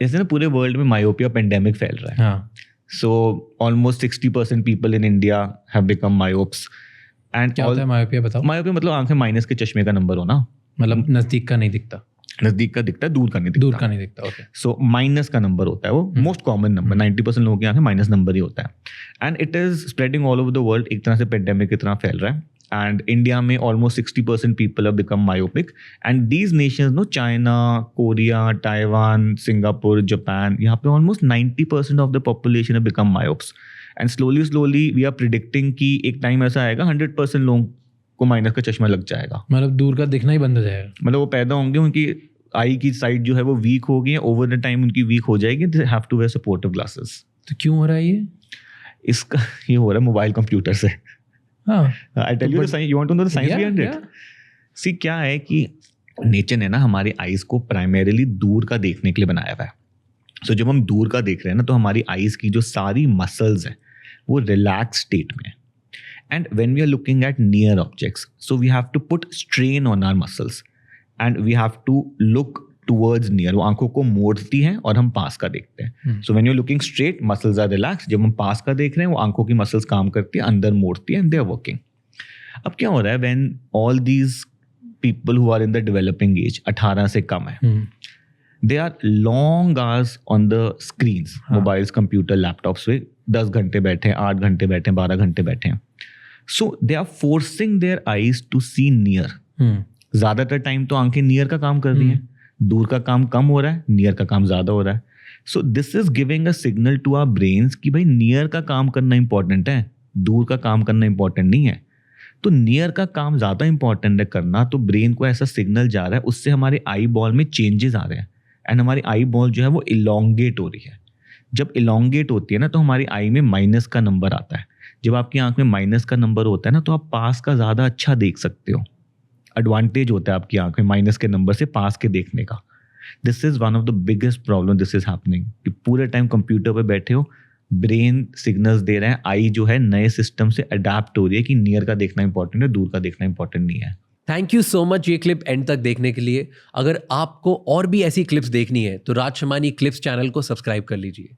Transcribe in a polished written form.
जैसे ना पूरे वर्ल्ड में मायोपिया पेंडेमिक फैल रहा है. हाँ. So almost 60% people in India have become myopes. And क्या होता है मायोपिया, बताओ. मायोपिया मतलब आंखें माइनस के चश्मे का नंबर हो ना, मतलब नजदीक का नहीं दिखता. नजदीक का दिखता है, दूर का नहीं दिखता. दूर का नहीं दिखता. ओके. सो माइनस का नंबर होता है, वो मोस्ट कॉमन नंबर. 90% लोगों की आंखें माइनस नंबर ही होता है. And it is spreading all over the world. एक तरह से पेंडेमिक की तरह फैल रहा है. एंड इंडिया में almost 60% people have become myopic. And these nations no, China, Korea, Taiwan, Singapore, Japan, यहाँ पे almost 90% of the population have become myopes. And slowly we are predicting कि एक टाइम ऐसा आएगा 100% लोगों को माइनस का चश्मा लग जाएगा. मतलब दूर का दिखना ही बंद हो जाएगा. मतलब वो पैदा होंगे, उनकी आई की साइड जो है वो वीक होगी, ओवर द टाइम उनकी वीक हो जाएगी. They have to wear supportive glasses. तो क्यों हो रहा है ये? इसका ये हो रहा है मोबाइल कंप्यूटर से. I tell you the science. You want to know the science behind it? See क्या है कि नेचर ने ना हमारे आईज को प्राइमरीली दूर का देखने के लिए बनाया हुआ है. सो जब हम दूर का देख रहे हैं ना, तो हमारी आईज की जो सारी मसल्स हैं वो रिलैक्स स्टेट में है. And when we are looking at near objects, so we have to put strain on our muscles and we have to look towards near. वो आंखों को मोड़ती हैं और हम पास का देखते हैं. So when you are looking straight, muscles are relax. जब हम पास का देख रहे हैं, वो आंखों की मसल्स काम करती है, अंदर मोड़ती है, एंड दे आर वर्किंग. अब क्या हो रहा है, when all these people who are in the developing age, 18 से कम है, they are long hours on the screens, mobiles, computer, laptops पे 10 घंटे बैठे हैं, 8 घंटे बैठे हैं, 12 घंटे बैठे हैं. So they are forcing their eyes to see near. ज्यादातर टाइम तो आंखें नियर का काम कर रही हैं, दूर का काम कम हो रहा है, नियर का काम ज्यादा हो रहा है. So this is giving a signal to our brains कि भाई नियर का काम करना इंपॉर्टेंट है, दूर का काम करना इंपॉर्टेंट नहीं है. तो नियर का काम ज्यादा इंपॉर्टेंट है करना. तो ब्रेन को ऐसा सिग्नल जा रहा है, उससे हमारे आई बॉल में चेंजेस आ रहे हैं एंड हमारी आई बॉल जो है वो इलोंगेट हो रही है. जब इलोंगेट होती है ना, तो हमारी आई में माइनस का नंबर आता है. जब आपकी आंख में माइनस का नंबर होता है ना, तो आप पास का ज्यादा अच्छा देख सकते हो. एडवांटेज होता है आपकी आंख में माइनस के नंबर से पास के देखने का. This is one of the biggest problem this is happening कि पूरे टाइम कंप्यूटर पे बैठे हो, ब्रेन सिग्नल्स दे रहे हैं, आई जो है नए सिस्टम से अडेप्ट हो रही है कि नियर का देखना इंपॉर्टेंट है, दूर का देखना इंपॉर्टेंट नहीं है. थैंक यू सो मच ये क्लिप एंड तक देखने के लिए. अगर आपको और भी ऐसी क्लिप्स देखनी है तो राज शमानी क्लिप्स चैनल को सब्सक्राइब कर लीजिए.